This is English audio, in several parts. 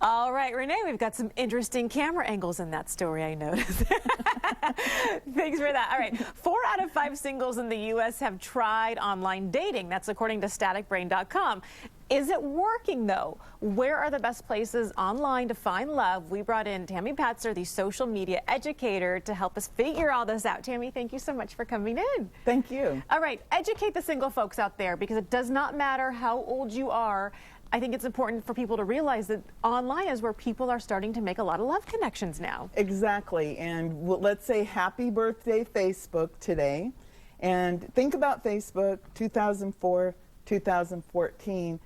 All right, Renee, we've got some interesting camera angles in that story, I noticed. Thanks for that. All right, 4 out of 5 singles in the U.S. have tried online dating. That's according to staticbrain.com. Is it working, though? Where are the best places online to find love? We brought in Tami, the social media educator, to help us figure all this out. Tami, thank you so much for coming in. Thank you. All right, educate the single folks out there, because it does not matter how old you are. I think it's important for people to realize that online is where people are starting to make a lot of love connections now. Exactly. And let's say happy birthday Facebook today. And think about Facebook, 2004, 2014.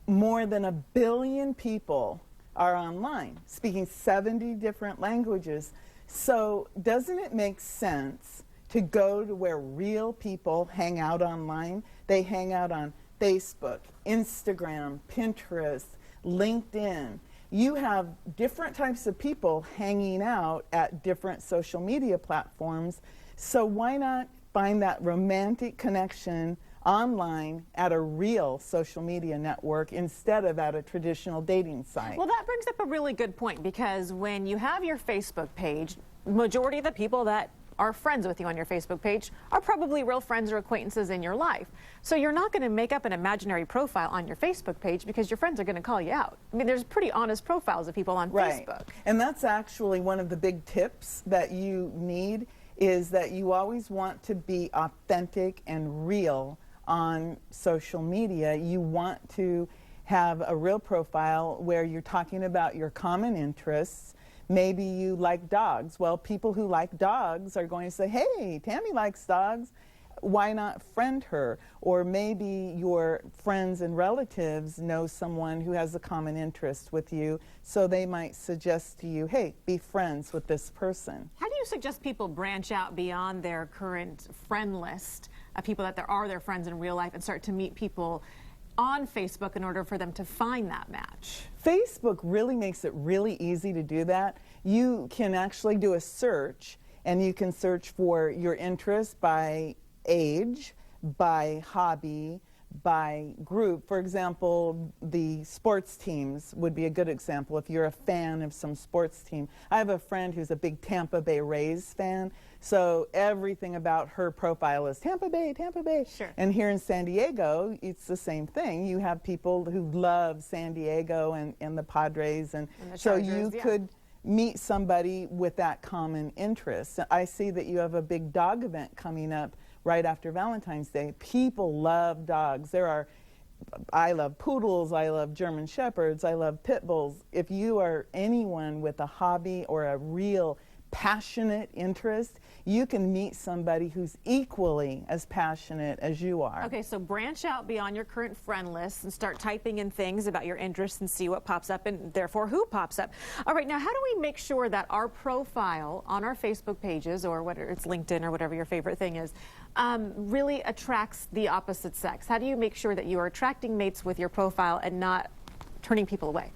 More than 1 billion people are online, speaking 70 different languages. So doesn't it make sense to go to where real people hang out online? They hang out on Facebook, Instagram, Pinterest, LinkedIn. You have different types of people hanging out at different social media platforms. So why not find that romantic connection online at a real social media network instead of at a traditional dating site? Well, that brings up a really good point, because when you have your Facebook page, majority of the people that are friends with you on your Facebook page are probably real friends or acquaintances in your life. So you're not going to make up an imaginary profile on your Facebook page because your friends are going to call you out. I mean, there's pretty honest profiles of people on Facebook. And that's actually one of the big tips that you need, is that you always want to be authentic and real on social media. You want to have a real profile where you're talking about your common interests. Maybe you like dogs. Well, people who like dogs are going to say, hey, Tami likes dogs. Why not friend her? Or maybe your friends and relatives know someone who has a common interest with you, so they might suggest to you, hey, be friends with this person. How do you suggest people branch out beyond their current friend list of people that are their friends in real life and start to meet people on Facebook in order for them to find that match? Facebook really makes it really easy to do that. You can actually do a search, and you can search for your interest by age, by hobby, by group. For example, the sports teams would be a good example if you're a fan of some sports team. I have a friend who's a big Tampa Bay Rays fan, so everything about her profile is Tampa Bay, Tampa Bay. Sure. And here in San Diego, it's the same thing. You have people who love San Diego and the Padres, and the so Chargers, you yeah. could meet somebody with that common interest. I see that you have a big dog event coming up right after Valentine's Day. People love dogs. I love poodles, I love German shepherds, I love pit bulls. If you are anyone with a hobby or a real passionate interest, you can meet somebody who's equally as passionate as you are. Okay, so branch out beyond your current friend list and start typing in things about your interests and see what pops up, and therefore who pops up. All right, now how do we make sure that our profile on our Facebook pages, or whether it's LinkedIn or whatever your favorite thing is, really attracts the opposite sex? How do you make sure that you are attracting mates with your profile and not turning people away?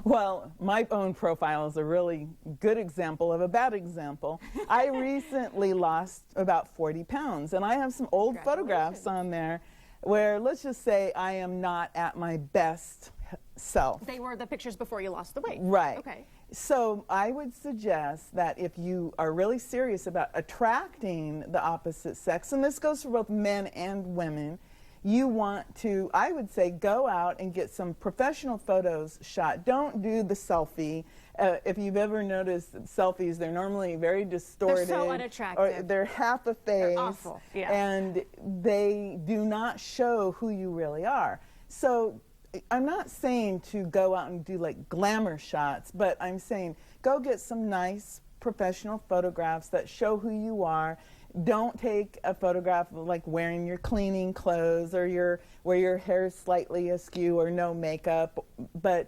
Well, my own profile is a really good example of a bad example. I recently lost about 40 pounds, and I have some old photographs on there where, let's just say, I am not at my best self. They were the pictures before you lost the weight. Right. Okay. So I would suggest that if you are really serious about attracting the opposite sex, and this goes for both men and women, you want to, I would say, go out and get some professional photos shot. Don't do the selfie. If you've ever noticed selfies, they're normally very distorted. They're so unattractive. Or they're half a face. They're awful. Yeah. And they do not show who you really are. So I'm not saying to go out and do like glamour shots, but I'm saying go get some nice professional photographs that show who you are. Don't take a photograph of like wearing your cleaning clothes or where your hair is slightly askew or no makeup, but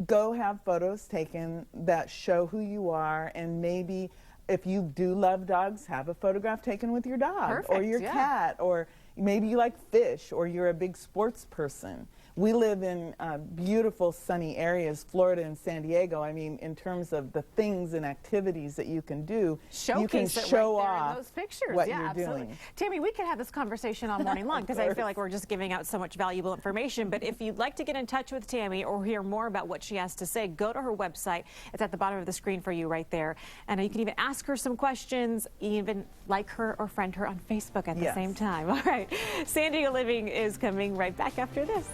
go have photos taken that show who you are, and maybe if you do love dogs, have a photograph taken with your dog. Perfect, or your cat, or maybe you like fish or you're a big sports person. We live in beautiful sunny areas, Florida and San Diego. I mean, in terms of the things and activities that you can do, you can Showcase it show right there off in those pictures. what Yeah, you're absolutely. doing. Tammy, we could have this conversation all morning long because I feel like we're just giving out so much valuable information. But if you'd like to get in touch with Tammy or hear more about what she has to say, go to her website. It's at the bottom of the screen for you right there. And you can even ask her some questions, even like her or friend her on Facebook at the same time. All right. San Diego Living is coming right back after this.